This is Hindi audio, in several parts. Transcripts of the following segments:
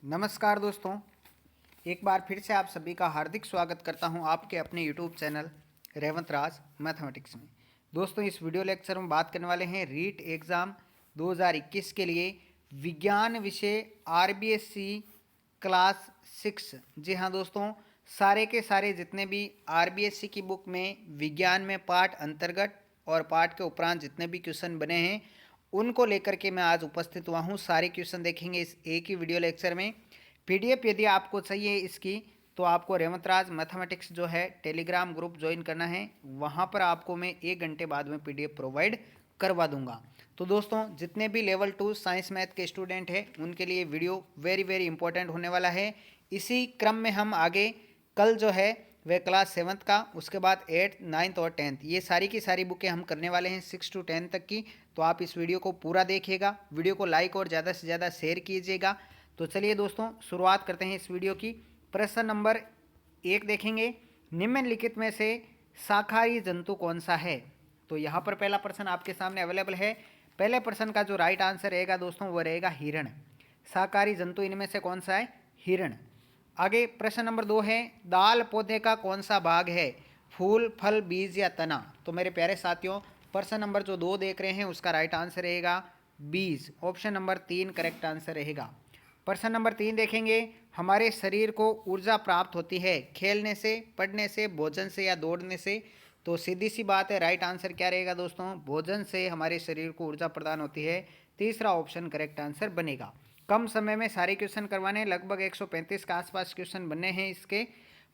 नमस्कार दोस्तों, एक बार फिर से आप सभी का हार्दिक स्वागत करता हूं आपके अपने यूट्यूब चैनल रेवंत राज मैथमेटिक्स में। दोस्तों, इस वीडियो लेक्चर में बात करने वाले हैं रीट एग्ज़ाम 2021 के लिए विज्ञान विषय आरबीएससी क्लास 6। जी हाँ दोस्तों, सारे के सारे जितने भी आरबीएससी की बुक में विज्ञान में पाठ अंतर्गत और पाठ के उपरांत जितने भी क्वेश्चन बने हैं उनको लेकर के मैं आज उपस्थित हुआ हूँ। सारे क्वेश्चन देखेंगे इस एक ही वीडियो लेक्चर में। पीडीएफ यदि आपको चाहिए इसकी तो आपको रेवंतराज मैथमेटिक्स जो है टेलीग्राम ग्रुप ज्वाइन करना है। वहाँ पर आपको मैं 1 घंटे बाद में पीडीएफ प्रोवाइड करवा दूंगा। तो दोस्तों, जितने भी लेवल 2 साइंस मैथ के स्टूडेंट हैं उनके लिए वीडियो वेरी इंपॉर्टेंट होने वाला है। इसी क्रम में हम आगे कल जो है वह क्लास 7th का, उसके बाद 8th 9th और 10th ये सारी की सारी बुकें हम करने वाले हैं 6 to 10 तक की। तो आप इस वीडियो को पूरा देखिएगा, वीडियो को लाइक और ज़्यादा से ज़्यादा शेयर कीजिएगा। तो चलिए दोस्तों, शुरुआत करते हैं इस वीडियो की। प्रश्न नंबर 1 देखेंगे, निम्नलिखित में से शाकाहारी जंतु कौन सा है। तो यहाँ पर पहला प्रश्न आपके सामने अवेलेबल है। पहले प्रश्न का जो राइट आंसर रहेगा दोस्तों वो रहेगा हिरण। शाकाहारी जंतु इनमें से कौन सा है? हिरण। आगे प्रश्न नंबर 2 है, दाल पौधे का कौन सा भाग है? फूल, फल, बीज या तना। तो मेरे प्यारे साथियों, प्रश्न नंबर जो 2 देख रहे हैं उसका राइट आंसर रहेगा बीज। ऑप्शन नंबर 3 करेक्ट आंसर रहेगा। प्रश्न नंबर 3 देखेंगे, हमारे शरीर को ऊर्जा प्राप्त होती है खेलने से, पढ़ने से, भोजन से या दौड़ने से। तो सीधी सी बात है, राइट आंसर क्या रहेगा दोस्तों? भोजन से हमारे शरीर को ऊर्जा प्रदान होती है। तीसरा ऑप्शन करेक्ट आंसर बनेगा। कम समय में सारे क्वेश्चन करवाने, लगभग 135 के आसपास क्वेश्चन बनने हैं इसके।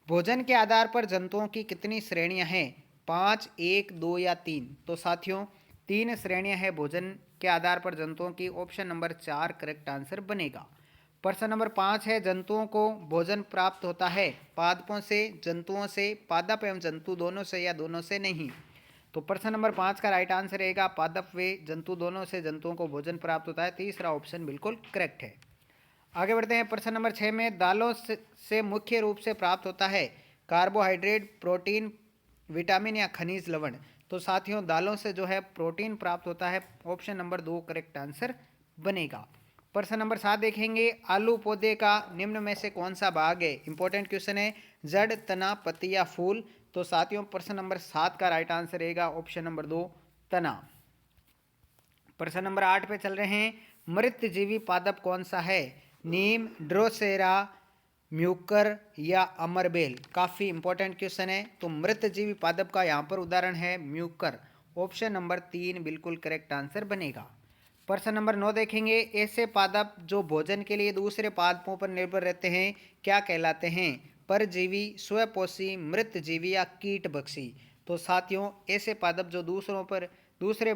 भोजन के आधार पर जंतुओं की कितनी श्रेणियां हैं? 5, 1, 2 या 3। तो साथियों 3 श्रेणियां हैं भोजन के आधार पर जंतुओं की। ऑप्शन नंबर 4 करेक्ट आंसर बनेगा। प्रश्न नंबर 5 है, जंतुओं को भोजन प्राप्त होता है पादपों से, जंतुओं से, पादप एवं जंतु दोनों से या दोनों से नहीं। तो प्रश्न नंबर 5 का राइट आंसर रहेगा पादप व जंतु दोनों से जंतुओं को भोजन प्राप्त होता है। तीसरा ऑप्शन बिल्कुल करेक्ट है। आगे बढ़ते हैं प्रश्न नंबर 6 में, दालों से मुख्य रूप से प्राप्त होता है कार्बोहाइड्रेट, प्रोटीन, विटामिन या खनिज लवण। तो साथियों दालों से जो है प्रोटीन प्राप्त होता है। ऑप्शन नंबर 2 करेक्ट आंसर बनेगा। प्रश्न नंबर 7 देखेंगे, आलू पौधे का निम्न में से कौन सा भाग है? इंपॉर्टेंट क्वेश्चन है, जड़, तना, पत्ती या फूल। तो साथियों प्रश्न नंबर 7 का राइट आंसर रहेगा ऑप्शन नंबर 2 तना। प्रश्न नंबर 8 पे चल रहे हैं, मृत जीवी पादप कौन सा है? नीम, ड्रोसेरा, म्यूकर या अमरबेल। काफ़ी इंपॉर्टेंट क्वेश्चन है। तो मृत जीवी पादप का यहाँ पर उदाहरण है म्यूकर। ऑप्शन नंबर 3 बिल्कुल करेक्ट आंसर बनेगा। प्रश्न नंबर 9 देखेंगे, ऐसे पादप जो भोजन के लिए दूसरे पादपों पर निर्भर रहते हैं क्या कहलाते हैं? परजीवी, स्वपोषी, मृत जीवी या कीटभक्षी। तो साथियों ऐसे पादप जो दूसरे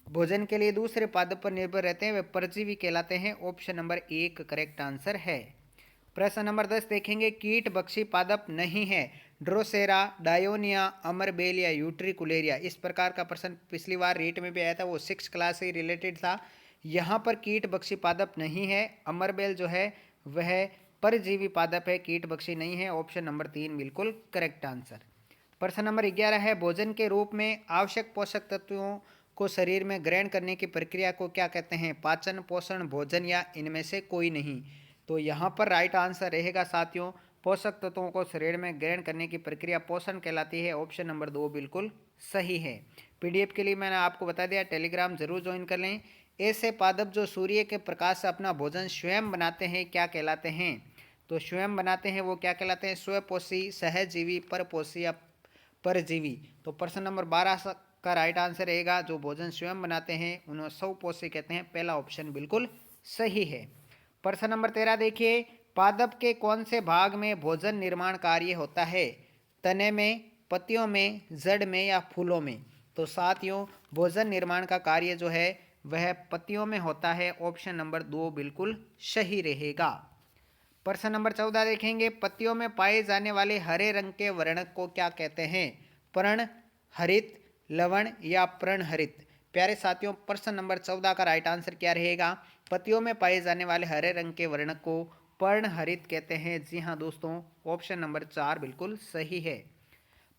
भोजन के लिए दूसरे पादप पर निर्भर रहते हैं वे परजीवी कहलाते हैं। ऑप्शन नंबर 1 करेक्ट आंसर है। प्रश्न नंबर 10 देखेंगे, कीटभक्षी पादप नहीं है ड्रोसेरा, डायोनिया, अमरबेल या यूट्रिकुलेरिया। इस प्रकार का प्रश्न पिछली बार रेट में भी आया था, वो 6 क्लास से रिलेटेड था। यहाँ पर कीटभक्षी पादप नहीं है। अमरबेल जो है वह परजीवी पादप है, कीटभक्षी नहीं है। ऑप्शन नंबर 3 बिल्कुल करेक्ट आंसर। प्रश्न नंबर 11 है, भोजन के रूप में आवश्यक पोषक तत्वों को शरीर में ग्रहण करने की प्रक्रिया को क्या कहते हैं? पाचन, पोषण, भोजन या इनमें से कोई नहीं। तो यहाँ पर राइट आंसर रहेगा साथियों, पोषक तत्वों को शरीर में ग्रहण करने की प्रक्रिया पोषण कहलाती है। ऑप्शन नंबर 2 बिल्कुल सही है। पीडीएफ के लिए मैंने आपको बता दिया, टेलीग्राम जरूर ज्वाइन कर लें। ऐसे पादप जो सूर्य के प्रकाश से अपना भोजन स्वयं बनाते हैं क्या कहलाते हैं? तो स्वयं बनाते हैं वो क्या कहलाते हैं? स्वपोषी, सहजीवी, परपोषी या परजीवी। तो प्रश्न नंबर 12 का राइट आंसर रहेगा जो भोजन स्वयं बनाते हैं उन्हें स्वपोषी कहते हैं। पहला ऑप्शन बिल्कुल सही है। प्रश्न नंबर 13 देखिए, पादप के कौन से भाग में भोजन निर्माण कार्य होता है? तने में, पत्तियों में, जड़ में या फूलों में। तो साथियों भोजन निर्माण का कार्य जो है वह पत्तियों में होता है। ऑप्शन नंबर 2 बिल्कुल सही रहेगा। प्रश्न नंबर 14 देखेंगे, पत्तियों में पाए जाने वाले हरे रंग के वर्णक को क्या कहते हैं? पर्ण हरित, लवण या प्रण हरित। प्यारे साथियों प्रश्न नंबर 14 का राइट आंसर क्या रहेगा? पत्तियों में पाए जाने वाले हरे रंग के वर्णक को पर्ण हरित कहते हैं। जी हाँ दोस्तों, ऑप्शन नंबर 4 बिल्कुल सही है।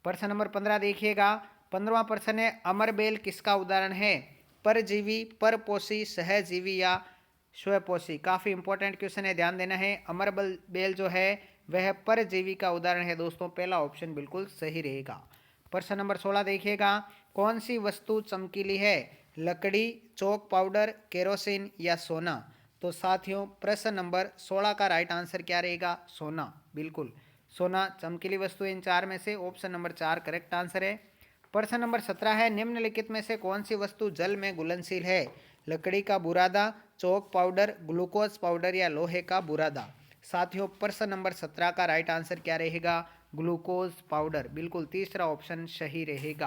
प्रश्न नंबर 15 देखिएगा, 15वां प्रश्न है, अमरबेल किसका उदाहरण है? परजीवी, परपोषी, सहजीवी या स्वपोषी, काफ़ी इंपॉर्टेंट क्वेश्चन है, ध्यान देना है। अमर बेल जो है वह परजीवी का उदाहरण है दोस्तों, पहला ऑप्शन बिल्कुल सही रहेगा। प्रश्न नंबर 16 देखिएगा, कौन सी वस्तु चमकीली है? लकड़ी, चौक पाउडर, केरोसिन या सोना? तो साथियों प्रश्न नंबर 16 का राइट आंसर क्या रहेगा? सोना, बिल्कुल सोना चमकीली वस्तु इन चार में से ऑप्शन नंबर 4 करेक्ट आंसर है। प्रश्न नंबर 17 है, निम्नलिखित में से कौन सी वस्तु जल में घुलनशील है? लकड़ी का बुरादा, चौक पाउडर, ग्लूकोज पाउडर या लोहे का बुरादा? साथियों प्रश्न नंबर 17 का राइट आंसर क्या रहेगा? ग्लूकोज पाउडर, बिल्कुल तीसरा ऑप्शन सही रहेगा।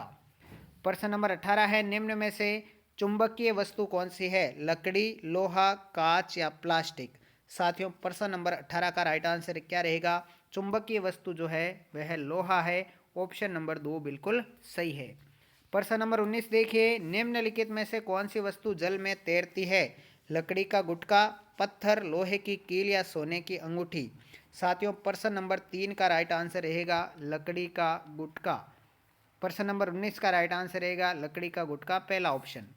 प्रश्न नंबर 18 है, निम्न में से चुंबकीय वस्तु कौन सी है? लकड़ी, लोहा, कांच या प्लास्टिक? साथियों प्रश्न नंबर 18 का राइट आंसर क्या रहेगा? चुंबकीय वस्तु जो है वह लोहा है, ऑप्शन नंबर 2 बिल्कुल सही है। प्रश्न नंबर 19 देखिए, निम्नलिखित में से कौन सी वस्तु जल में तैरती है? लकड़ी का गुटका, पत्थर, लोहे की कील या सोने की अंगूठी? साथियों प्रश्न नंबर 3 का राइट आंसर रहेगा लकड़ी का गुटका। प्रश्न नंबर 19 का राइट आंसर रहेगा लकड़ी का गुटका, पहला ऑप्शन।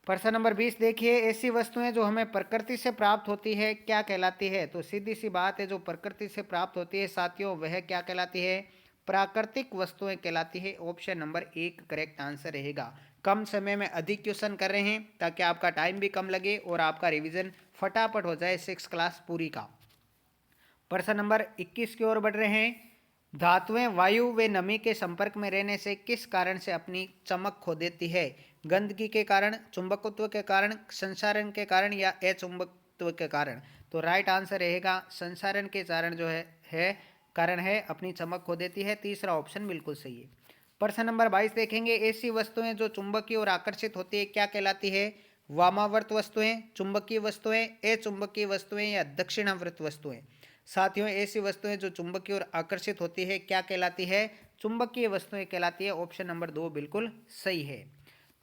प्रश्न नंबर 20 देखिए, ऐसी वस्तुएं जो हमें प्रकृति से प्राप्त होती है क्या कहलाती है? तो सीधी सी बात है, जो प्रकृति से प्राप्त होती है साथियों वह क्या कहलाती है? प्राकृतिक वस्तुएं कहलाती है, ऑप्शन नंबर 1 करेक्ट आंसर रहेगा। कम समय में अधिक क्वेश्चन कर रहे हैं ताकि आपका टाइम भी कम लगे और आपका रिवीजन फटाफट हो जाए 6 क्लास पूरी का। प्रश्न नंबर 21 की ओर बढ़ रहे हैं, धातुएं वायु व नमी के संपर्क में रहने से किस कारण से अपनी चमक खो देती है? गंदगी के कारण, चुंबकत्व के कारण, संसारण के कारण या अचुंबकत्व के कारण? तो राइट आंसर रहेगा संसारण के कारण जो है कारण है अपनी चमक खो देती है, तीसरा ऑप्शन बिल्कुल सही है। प्रश्न नंबर 22 देखेंगे, ऐसी वस्तुएं जो चुंबकीय और आकर्षित होती है क्या कहलाती है? वामावर्त वस्तुएं, चुंबकीय वस्तुएं, अचुंबकीय वस्तुएं या दक्षिणावर्त वस्तुएं? साथियों ऐसी वस्तुएं जो चुंबकीय और आकर्षित होती है क्या कहलाती है? चुंबकीय वस्तुएं कहलाती है, ऑप्शन नंबर 2 बिल्कुल सही है।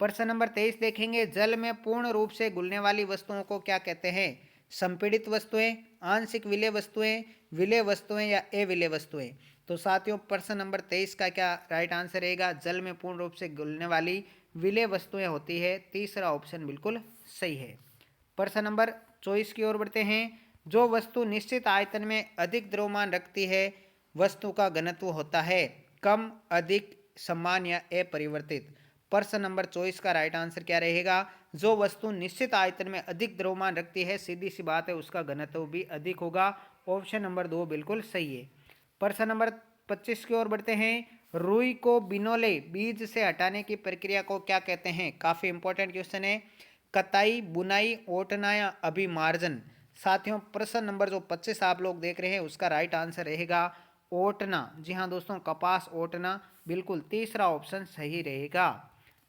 प्रश्न नंबर 23 देखेंगे, जल में पूर्ण रूप से घुलने वाली वस्तुओं को क्या कहते हैं? संपीड़ित वस्तुएं, आंशिक विलेय वस्तुएं, विलेय वस्तुएं या अविलेय वस्तुएं? तो साथियों प्रश्न नंबर 23 का क्या राइट आंसर रहेगा? जल में पूर्ण रूप से घुलने वाली विलेय वस्तुएं होती है, तीसरा ऑप्शन बिल्कुल सही है। प्रश्न नंबर 24 की ओर बढ़ते हैं, जो वस्तु निश्चित आयतन में अधिक द्रव्यमान रखती है वस्तु का घनत्व होता है कम, अधिक, समान या अपरिवर्तित? प्रश्न नंबर 24 का राइट आंसर क्या रहेगा? जो वस्तु निश्चित आयतन में अधिक द्रव्यमान रखती है, सीधी सी बात है उसका घनत्व भी अधिक होगा, ऑप्शन नंबर 2 बिल्कुल सही है। प्रश्न नंबर 25 की ओर बढ़ते हैं, रुई को बिनोले बीज से हटाने की प्रक्रिया को क्या कहते हैं? काफी इंपॉर्टेंट क्वेश्चन है। कताई, बुनाई, ओटना या अभिमार्जन? साथियों प्रश्न नंबर जो 25 आप लोग देख रहे हैं उसका राइट आंसर रहेगा ओटना। जी हाँ दोस्तों, कपास ओटना, बिल्कुल तीसरा ऑप्शन सही रहेगा।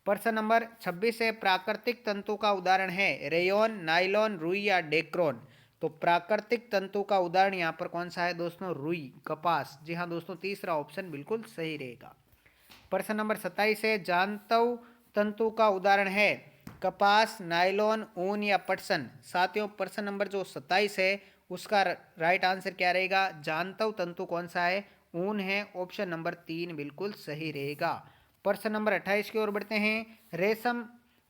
प्रश्न नंबर 26 है, प्राकृतिक तंतु का उदाहरण है रेयन, नायलॉन, रुई या डेक्रोन? तो प्राकृतिक तंतु का उदाहरण यहाँ पर कौन सा है दोस्तों? रुई, कपास। जी हाँ दोस्तों, तीसरा ऑप्शन बिल्कुल सही रहेगा। प्रश्न नंबर 27 है, जानतव तंतु का उदाहरण है कपास, नायलॉन, ऊन या पटसन? साथियों प्रश्न नंबर जो 27 है उसका राइट आंसर क्या रहेगा? जानतव तंतु कौन सा है? ऊन है, ऑप्शन नंबर 3 बिल्कुल सही रहेगा। प्रश्न नंबर 28 की ओर बढ़ते हैं, रेशम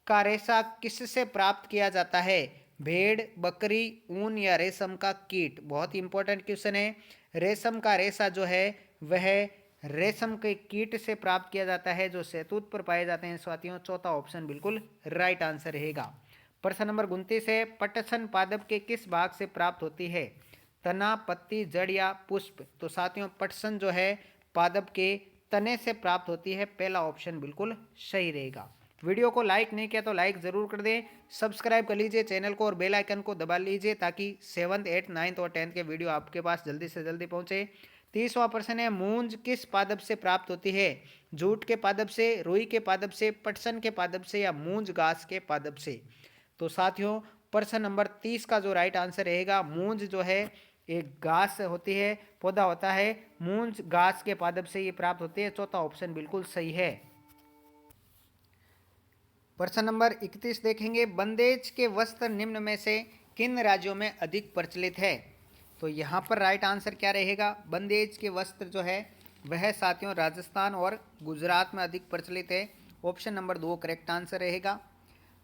का रेशा किससे प्राप्त किया जाता है? भेड़, बकरी, ऊन या रेशम का कीट? बहुत ही इंपॉर्टेंट क्वेश्चन है। रेशम का रेशा जो है वह रेशम के कीट से प्राप्त किया जाता है जो शहतूत पर पाए जाते हैं साथियों, चौथा ऑप्शन बिल्कुल राइट आंसर रहेगा। प्रश्न नंबर 29 है, पटसन पादप के किस भाग से प्राप्त होती है? तना, पत्ती, जड़ या पुष्प? तो साथियों पटसन जो है पादप के तने से प्राप्त होती है, पहला ऑप्शन बिल्कुल सही रहेगा। वीडियो को लाइक नहीं किया तो लाइक जरूर कर दें, सब्सक्राइब कर लीजिए चैनल को और बेल आइकन को दबा लीजिए ताकि 7th, 8th, 9th और 10th के वीडियो आपके पास जल्दी से जल्दी पहुंचे। 30वां प्रश्न है, मूंज किस पादप से प्राप्त होती है? जूट के पादप से, रुई के पादप से, पटसन के पादप से या मूंज घास के पादप से? तो साथियों प्रश्न नंबर 30 का जो राइट आंसर रहेगा, मूंज जो है एक घास होती है, पौधा होता है, मूंज घास के पादप से ये प्राप्त होती है, चौथा ऑप्शन बिल्कुल सही है। प्रश्न नंबर 31 देखेंगे, बंदेज के वस्त्र निम्न में से किन राज्यों में अधिक प्रचलित है? तो यहाँ पर राइट आंसर क्या रहेगा? बंदेज के वस्त्र जो है वह साथियों राजस्थान और गुजरात में अधिक प्रचलित है, ऑप्शन नंबर 2 करेक्ट आंसर रहेगा।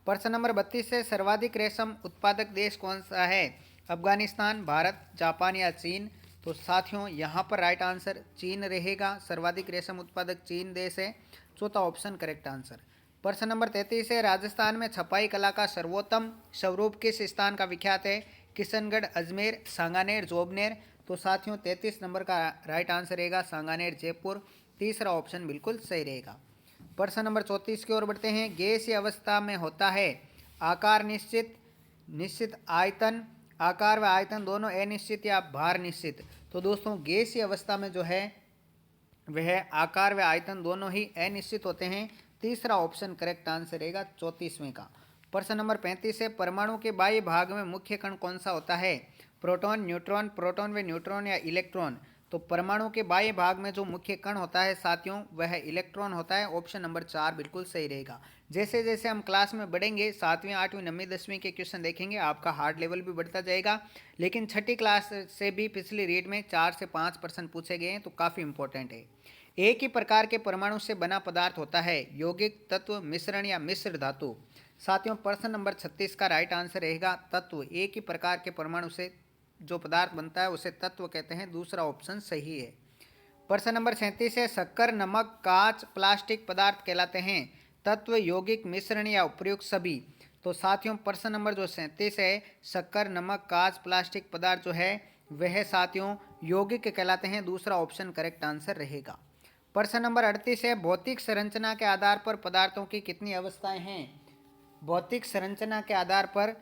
प्रश्न नंबर 32 से सर्वाधिक रेशम उत्पादक देश कौन सा है? अफगानिस्तान, भारत, जापान या चीन? तो साथियों यहाँ पर राइट आंसर चीन रहेगा। सर्वाधिक रेशम उत्पादक चीन देश है। चौथा ऑप्शन करेक्ट आंसर। प्रश्न नंबर 33 है राजस्थान में छपाई कला का सर्वोत्तम स्वरूप किस स्थान का विख्यात है? किशनगढ़, अजमेर, सांगानेर, जोबनेर? तो साथियों 33 नंबर का राइट आंसर रहेगा सांगानेर, जयपुर। तीसरा ऑप्शन बिल्कुल सही रहेगा। प्रश्न नंबर 34 की ओर बढ़ते हैं। गैसीय अवस्था में होता है आकार निश्चित, निश्चित आयतन, आकार व आयतन दोनों अनिश्चित या भार निश्चित? तो दोस्तों गैसीय अवस्था में जो है वह आकार व आयतन दोनों ही अनिश्चित होते हैं। तीसरा ऑप्शन करेक्ट आंसर रहेगा 34वें का। प्रश्न नंबर 35 है परमाणु के बाह्य भाग में मुख्य कण कौन सा होता है? प्रोटॉन, न्यूट्रॉन, प्रोटॉन व न्यूट्रॉन या इलेक्ट्रॉन? तो परमाणु के बाह्य भाग में जो मुख्य कण होता है साथियों वह इलेक्ट्रॉन होता है। ऑप्शन नंबर 4 बिल्कुल सही रहेगा। जैसे जैसे हम क्लास में बढ़ेंगे 7वीं, 8वीं, 9वीं, 10वीं के क्वेश्चन देखेंगे आपका हार्ड लेवल भी बढ़ता जाएगा। लेकिन छठी क्लास से भी पिछली रीड में 4 से 5 प्रश्न पूछे गए हैं तो काफ़ी इंपॉर्टेंट है। एक ही प्रकार के परमाणु से बना पदार्थ होता है यौगिक, तत्व, मिश्रण या मिश्र धातु? साथियों प्रश्न नंबर 36 का राइट आंसर रहेगा तत्व। एक ही प्रकार के परमाणु से जो पदार्थ बनता है उसे तत्व कहते हैं। दूसरा ऑप्शन सही है। प्रश्न नंबर 37 है शक्कर, नमक, कांच, प्लास्टिक पदार्थ कहलाते हैं तत्व, यौगिक, मिश्रण या उपयुक्त सभी? तो साथियों प्रश्न नंबर जो 37 है शक्कर, नमक, कांच, प्लास्टिक पदार्थ जो है वह साथियों यौगिक कहलाते हैं। दूसरा ऑप्शन करेक्ट आंसर रहेगा। प्रश्न नंबर 38 है भौतिक संरचना के आधार पर पदार्थों की कितनी अवस्थाएं हैं? भौतिक संरचना के आधार पर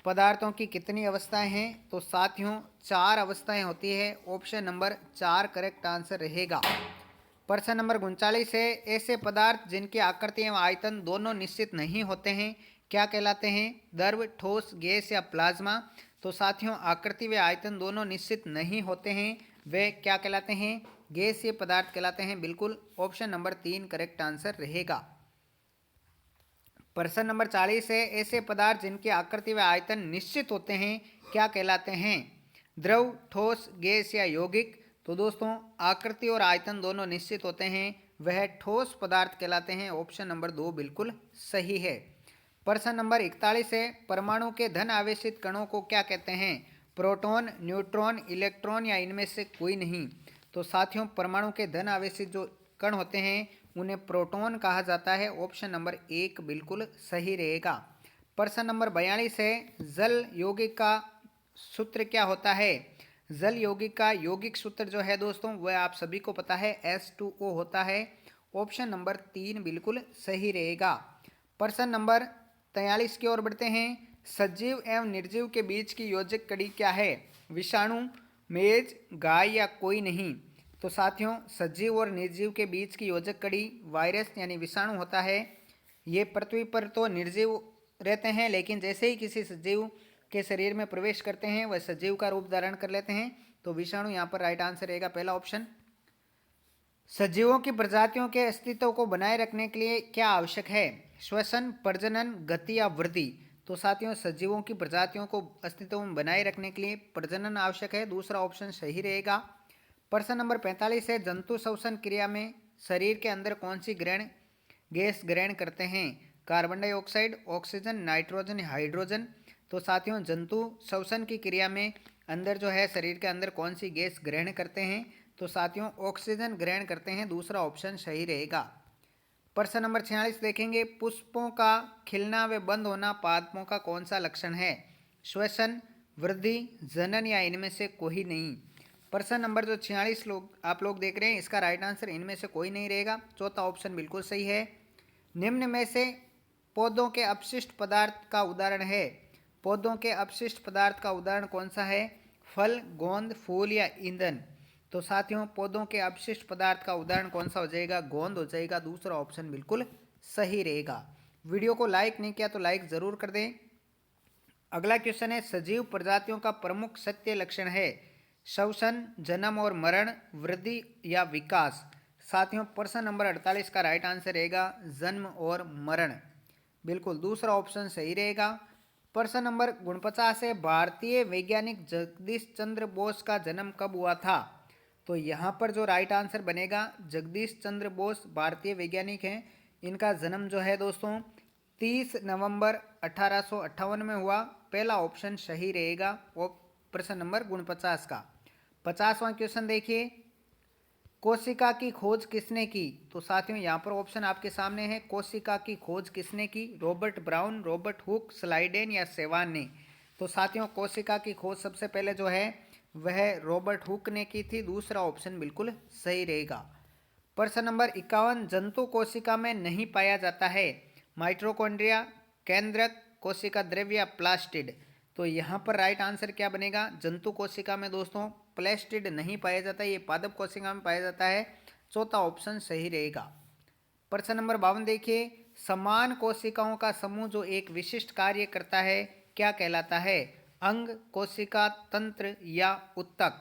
पदार्थों की कितनी अवस्थाएं हैं? तो साथियों 4 अवस्थाएं होती है। ऑप्शन नंबर 4 करेक्ट आंसर रहेगा। प्रश्न नंबर 39 है ऐसे पदार्थ जिनकी आकृति एवं आयतन दोनों निश्चित नहीं होते हैं क्या कहलाते हैं? द्रव, ठोस, गैस या प्लाज्मा? तो साथियों आकृति व आयतन दोनों निश्चित नहीं होते हैं वे क्या कहलाते हैं? गैसीय पदार्थ कहलाते हैं। बिल्कुल ऑप्शन नंबर 3 करेक्ट आंसर रहेगा। प्रश्न नंबर 40 है ऐसे पदार्थ जिनकी आकृति व आयतन निश्चित होते हैं क्या कहलाते हैं? द्रव, ठोस, गैस या यौगिक? तो दोस्तों आकृति और आयतन दोनों निश्चित होते हैं वह ठोस पदार्थ कहलाते हैं। ऑप्शन नंबर 2 बिल्कुल सही है। प्रश्न नंबर 41 है परमाणु के धन आवेशित कणों को क्या कहते हैं? प्रोटॉन, न्यूट्रॉन, इलेक्ट्रॉन या इनमें से कोई नहीं? तो साथियों परमाणु के धन आवेशित जो कण होते हैं उन्हें प्रोटॉन कहा जाता है। ऑप्शन नंबर 1 बिल्कुल सही रहेगा। प्रश्न नंबर 42 है जल यौगिक का सूत्र क्या होता है? जल यौगिक का यौगिक सूत्र जो है दोस्तों वह आप सभी को पता है H2O होता है। ऑप्शन नंबर 3 बिल्कुल सही रहेगा। प्रश्न नंबर 43 की ओर बढ़ते हैं। सजीव एवं निर्जीव के बीच की योजक कड़ी क्या है? विषाणु, मेज, गाय या कोई नहीं? तो साथियों सजीव और निर्जीव के बीच की योजक कड़ी वायरस यानी विषाणु होता है। ये पृथ्वी पर तो निर्जीव रहते हैं लेकिन जैसे ही किसी सजीव के शरीर में प्रवेश करते हैं वह सजीव का रूप धारण कर लेते हैं। तो विषाणु यहाँ पर राइट आंसर रहेगा पहला ऑप्शन। सजीवों की प्रजातियों के अस्तित्व को बनाए रखने के लिए क्या आवश्यक है? श्वसन, प्रजनन, गति या वृद्धि? तो साथियों सजीवों की प्रजातियों को अस्तित्व में बनाए रखने के लिए प्रजनन आवश्यक है। दूसरा ऑप्शन सही रहेगा। प्रश्न नंबर 45 है जंतु श्वसन क्रिया में शरीर के अंदर कौन सी गैस ग्रहण करते हैं? Carbon dioxide, oxygen, nitrogen, hydrogen? तो साथियों जंतु श्वसन की क्रिया में अंदर जो है शरीर के अंदर कौन सी गैस ग्रहण करते हैं? तो साथियों ऑक्सीजन ग्रहण करते हैं। दूसरा ऑप्शन सही रहेगा। प्रश्न नंबर 46 देखेंगे पुष्पों का खिलना व बंद होना पादपों का कौन सा लक्षण है? श्वसन, वृद्धि, जनन या इनमें से कोई नहीं? प्रश्न नंबर जो 46 आप लोग देख रहे हैं इसका राइट आंसर इनमें से कोई नहीं रहेगा। चौथा ऑप्शन बिल्कुल सही है। निम्न में से पौधों के अपशिष्ट पदार्थ का उदाहरण है? पौधों के अपशिष्ट पदार्थ का उदाहरण कौन सा है? फल, गोंद, फूल या ईंधन? तो साथियों पौधों के अपशिष्ट पदार्थ का उदाहरण कौन सा हो जाएगा? गोंद हो जाएगा। दूसरा ऑप्शन बिल्कुल सही रहेगा। वीडियो को लाइक नहीं किया तो लाइक जरूर कर दें। अगला क्वेश्चन है सजीव प्रजातियों का प्रमुख सत्य लक्षण है? श्वसन, जन्म और मरण, वृद्धि या विकास? साथियों प्रश्न नंबर 48 का राइट आंसर रहेगा जन्म और मरण। बिल्कुल दूसरा ऑप्शन सही रहेगा। प्रश्न नंबर 49 है भारतीय वैज्ञानिक जगदीश चंद्र बोस का जन्म कब हुआ था? तो यहाँ पर जो राइट आंसर बनेगा जगदीश चंद्र बोस भारतीय वैज्ञानिक हैं। इनका जन्म जो है दोस्तों 30 नवंबर 1858 में हुआ। पहला ऑप्शन सही रहेगा। वो प्रश्न नंबर 49 का। 50वां क्वेश्चन देखिए, कोशिका की खोज किसने की? तो साथियों यहाँ पर ऑप्शन आपके सामने है। कोशिका की खोज किसने की? Robert brown, Robert Hooke, Schleiden या सेवान ने? तो साथियों कोशिका की खोज सबसे पहले जो है वह रॉबर्ट हुक ने की थी। दूसरा ऑप्शन बिल्कुल सही रहेगा। प्रश्न नंबर 51, जंतु कोशिका में नहीं पाया जाता है। माइटोकॉन्ड्रिया, केंद्रक, कोशिका द्रव्य या प्लास्टिड? तो यहाँ पर राइट आंसर क्या बनेगा? जंतु कोशिका में दोस्तों प्लास्टिड नहीं पाया जाता, ये पादप कोशिका में पाया जाता है। चौथा ऑप्शन सही रहेगा। प्रश्न नंबर 52 देखिए, समान कोशिकाओं का समूह जो एक विशिष्ट कार्य करता है क्या कहलाता है? अंग, कोशिका तंत्र या उत्तक?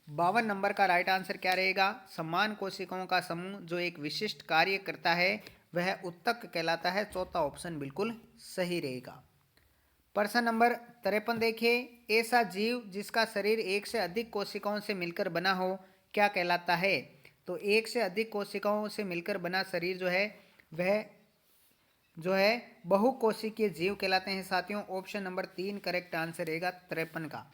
52 नंबर का राइट आंसर क्या रहेगा? समान कोशिकाओं का समूह जो एक विशिष्ट कार्य करता है वह उत्तक कहलाता है। चौथा ऑप्शन बिल्कुल सही रहेगा। प्रश्न नंबर 53 देखिए, ऐसा जीव जिसका शरीर एक से अधिक कोशिकाओं से मिलकर बना हो क्या कहलाता है? तो एक से अधिक कोशिकाओं से मिलकर बना शरीर जो है वह जो है बहुकोशिकीय जीव कहलाते हैं साथियों। ऑप्शन नंबर 3 करेक्ट आंसर रहेगा 53 का।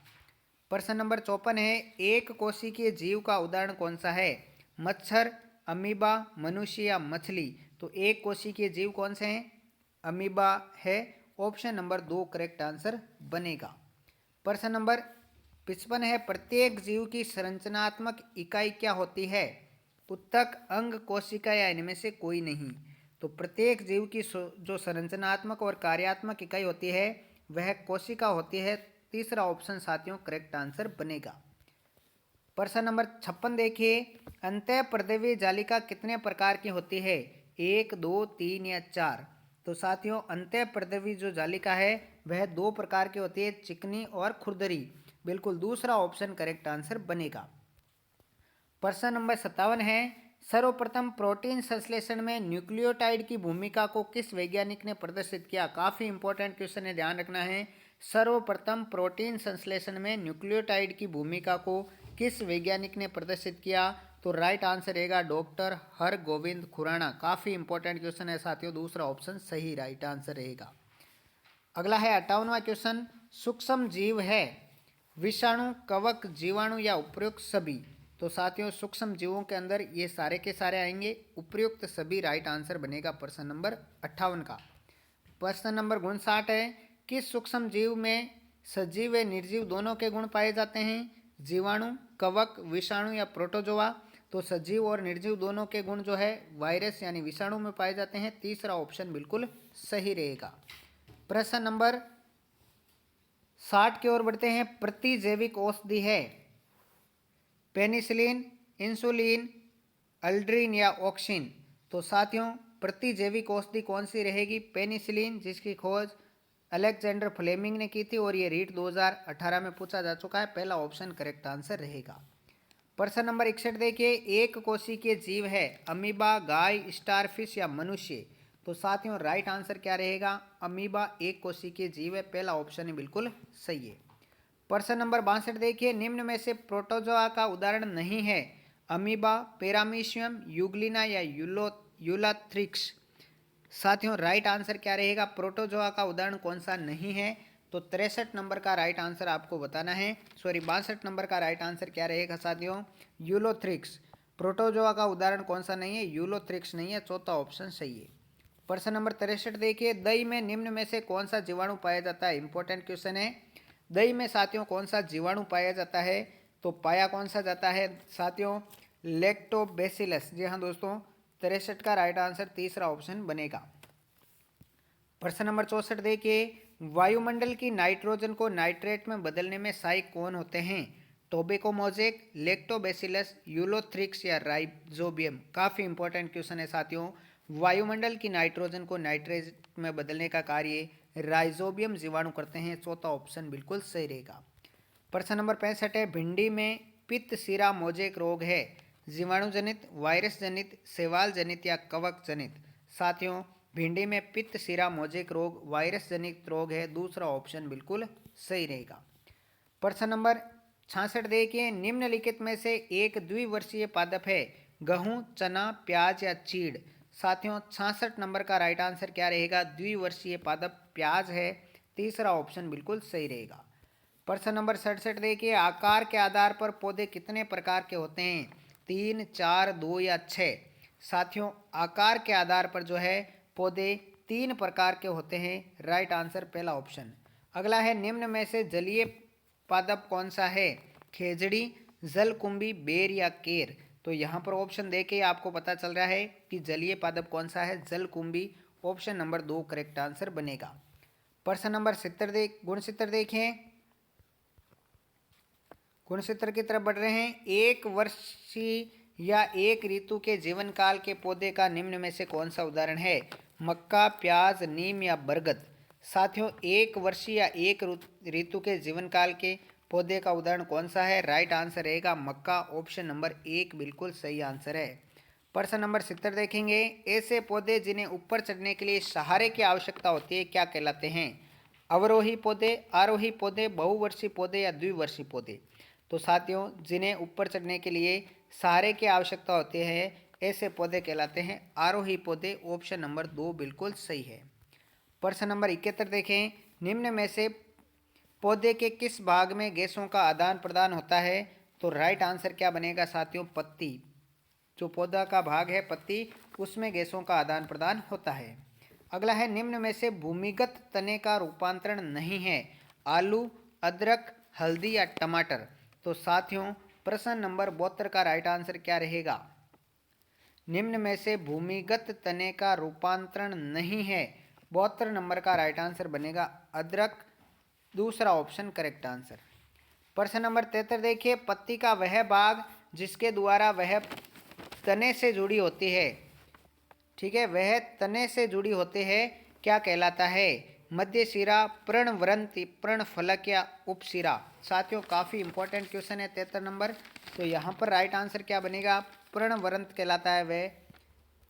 प्रश्न नंबर 54 है, एक कोशिकीय जीव का उदाहरण कौन सा है? मच्छर, अमीबा, मनुष्य या मछली? तो एक कोशिकीय जीव कौन से हैं? अमीबा है। ऑप्शन नंबर 2 करेक्ट आंसर बनेगा। प्रश्न नंबर 55 है, प्रत्येक जीव की संरचनात्मक इकाई क्या होती है? उत्तक, अंग, कोशिका या इनमें से कोई नहीं? तो प्रत्येक जीव की जो संरचनात्मक और कार्यात्मक इकाई होती है वह कोशिका होती है। तीसरा ऑप्शन साथियों करेक्ट आंसर बनेगा। प्रश्न नंबर 56 देखिए, अंतःपर्दवीय जालिका कितने प्रकार की होती है? 1, 2, 3 या 4? तो साथियों अंतःपर्दवीय जो जालिका है वह 2 प्रकार की होती है, चिकनी और खुरदरी। बिल्कुल दूसरा ऑप्शन करेक्ट आंसर बनेगा। प्रश्न नंबर 57 है, सर्वप्रथम प्रोटीन संश्लेषण में न्यूक्लियोटाइड की भूमिका को किस वैज्ञानिक ने प्रदर्शित किया? काफी इंपॉर्टेंट क्वेश्चन है, ध्यान रखना है। सर्वप्रथम प्रोटीन संश्लेषण में न्यूक्लियोटाइड की भूमिका को किस वैज्ञानिक ने प्रदर्शित किया? तो राइट आंसर रहेगा डॉक्टर हरगोविंद खुराना। काफी इंपॉर्टेंट क्वेश्चन है साथियों, दूसरा ऑप्शन सही राइट आंसर रहेगा। अगला है 58वां क्वेश्चन, सूक्ष्म जीव है विषाणु, कवक, जीवाणु या उपयुक्त सभी? तो साथियों सूक्ष्म जीवों के अंदर ये सारे के सारे आएंगे, उपयुक्त सभी राइट आंसर बनेगा प्रश्न नंबर 58 का। प्रश्न नंबर 59 है, किस सूक्ष्म जीव में सजीव व निर्जीव दोनों के गुण पाए जाते हैं? जीवाणु, कवक, विषाणु या प्रोटोजोआ? तो सजीव और निर्जीव दोनों के गुण जो है वायरस यानी विषाणु में पाए जाते हैं। तीसरा ऑप्शन बिल्कुल सही रहेगा। प्रश्न नंबर 60 की ओर बढ़ते हैं, प्रतिजैविक औषधि है पेनिसिलिन, इंसुलिन, अल्ड्रीन या ऑक्सिन? तो साथियों प्रतिजैविक औषधि कौन सी रहेगी? पेनिसिलिन, जिसकी खोज अलेक्जेंडर फ्लेमिंग ने की थी और ये रीट 2018 में पूछा जा चुका है। पहला ऑप्शन करेक्ट आंसर रहेगा। प्रश्न नंबर 61 देखिए, एक कोशिकीय जीव है अमीबा, गाय, स्टारफिश या मनुष्य? तो साथियों राइट आंसर क्या रहेगा? अमीबा एक कोशिकीय जीव है। पहला ऑप्शन ही सही है। प्रश्न नंबर 62 देखिए, निम्न में से प्रोटोजोआ का उदाहरण नहीं है? अमीबा, पैरामीशियम, यूग्लिना या यूलाथ्रिक्स? साथियों राइट आंसर क्या रहेगा? प्रोटोजोआ का उदाहरण कौन सा नहीं है? तो 63 नंबर का राइट आंसर आपको बताना है। 62 नंबर का राइट आंसर क्या रहेगा साथियों? यूलोथ्रिक्स। प्रोटोजोआ का उदाहरण कौन सा नहीं है? यूलोथ्रिक्स नहीं है। चौथा ऑप्शन सही है। प्रश्न नंबर 63 देखिए, दही में निम्न में से कौन सा जीवाणु पाया जाता है? इंपॉर्टेंट क्वेश्चन है। दही में साथियों कौन सा जीवाणु पाया जाता है? तो पाया कौन सा जाता है साथियों? लैक्टोबैसिलस। जी हाँ दोस्तों, 63 का राइट आंसर तीसरा ऑप्शन बनेगा। प्रश्न नंबर 64 देखिए, वायुमंडल की नाइट्रोजन को नाइट्रेट में बदलने में सहायक कौन होते हैं? टोबैको मोज़ेक, लैक्टोबैसिलस, यूलोथ्रिक्स या राइजोबियम? काफ़ी इंपॉर्टेंट क्वेश्चन है साथियों। वायुमंडल की नाइट्रोजन को नाइट्रेट में बदलने का कार्य राइजोबियम जीवाणु करते हैं। चौथा ऑप्शन बिल्कुल सही रहेगा। प्रश्न नंबर 65 है, भिंडी में पित्त सीरा मोज़ेक रोग है जीवाणु जनित, वायरस जनित, शैवाल जनित या कवक जनित? साथियों भिंडी में पित्त सीरा मोज़ेक रोग वायरस जनित रोग है। दूसरा ऑप्शन बिल्कुल सही रहेगा। प्रश्न नंबर 66 देखिए, निम्नलिखित में से एक द्विवर्षीय पादप है? गेहूं, चना, प्याज या चीड़? साथियों 66 नंबर का राइट आंसर क्या रहेगा? द्विवर्षीय पादप प्याज है। तीसरा ऑप्शन बिल्कुल सही रहेगा। प्रश्न नंबर 67 देखिए, आकार के आधार पर पौधे कितने प्रकार के होते हैं? 3, 4, 2 या 6? साथियों आकार के आधार पर जो है पौधे 3 प्रकार के होते हैं। राइट आंसर पहला ऑप्शन। अगला है, निम्न में से जलीय पादप कौन सा है? खेजड़ी, जलकुंभी, बेर या केर? तो यहाँ पर ऑप्शन देके आपको पता चल रहा है कि जलीय पादप कौन सा है? जलकुंभी। ऑप्शन नंबर 2 करेक्ट आंसर बनेगा। प्रश्न नंबर 70 गुणसूत्र देखें। गुणसूत्र की तरफ बढ़ रहे हैं। एक वर्षीय या एक ऋतु के जीवन काल के पौधे का निम्न में से कौन सा उदाहरण है? मक्का, प्याज, नीम या बरगद? साथियों एक वर्षीय या एक ऋतु के जीवन काल के पौधे का उदाहरण कौन सा है? राइट आंसर रहेगा मक्का। ऑप्शन नंबर 1 बिल्कुल सही आंसर है। प्रश्न नंबर 70 देखेंगे, ऐसे पौधे जिन्हें ऊपर चढ़ने के लिए सहारे की आवश्यकता होती है क्या कहलाते हैं? अवरोही पौधे, आरोही पौधे, बहुवर्षीय पौधे या द्विवर्षीय पौधे? तो साथियों जिन्हें ऊपर चढ़ने के लिए सहारे की आवश्यकता होती है ऐसे पौधे कहलाते हैं आरोही पौधे। ऑप्शन नंबर 2 बिल्कुल सही है। प्रश्न नंबर 71 देखें, निम्न में से पौधे के किस भाग में गैसों का आदान प्रदान होता है? तो राइट आंसर क्या बनेगा साथियों? पत्ती। जो पौधा का भाग है पत्ती, उसमें गैसों का आदान प्रदान होता है। अगला है, निम्न में से भूमिगत तने का रूपांतरण नहीं है? आलू, अदरक, हल्दी या टमाटर? तो साथियों प्रश्न नंबर 72 का राइट आंसर क्या रहेगा? निम्न में से भूमिगत तने का रूपांतरण नहीं है। 72 नंबर का राइट आंसर बनेगा अदरक। दूसरा ऑप्शन करेक्ट आंसर। प्रश्न नंबर 73 देखिए, पत्ती का वह भाग जिसके द्वारा वह तने से जुड़ी होती है, ठीक है, वह तने से जुड़ी होती है क्या कहलाता है? मध्य सिरा, पर्णवृंत, पर्णफलक या उपसिरा? साथियों काफ़ी इंपॉर्टेंट क्वेश्चन है 73 नंबर। तो यहाँ पर राइट आंसर क्या बनेगा? पर्णवृंत कहलाता है वह।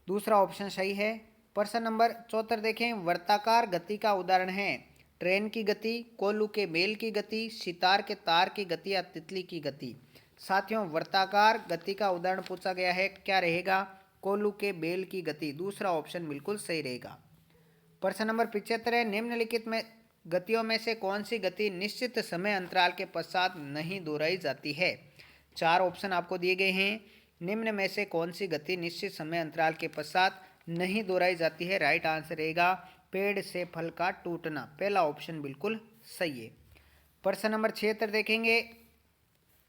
दूसरा ऑप्शन सही है। प्रश्न नंबर 74 देखें, वर्ताकार गति का उदाहरण है? ट्रेन की गति, कोल्हू के बेल की गति, सितार के तार की गति या तितली की गति? साथियों वर्ताकार गति का उदाहरण पूछा गया है, क्या रहेगा? कोल्हू के बेल की गति। दूसरा ऑप्शन बिल्कुल सही रहेगा। प्रश्न नंबर 75 है, निम्नलिखित में गतियों में से कौन सी गति निश्चित समय अंतराल के पश्चात नहीं दोहराई जाती है? 4 ऑप्शन आपको दिए गए हैं। निम्न में से कौन सी गति निश्चित समय अंतराल के पश्चात नहीं दोहराई जाती है? राइट आंसर रहेगा पेड़ से फल का टूटना। पहला ऑप्शन बिल्कुल सही है। प्रश्न नंबर 76 देखेंगे,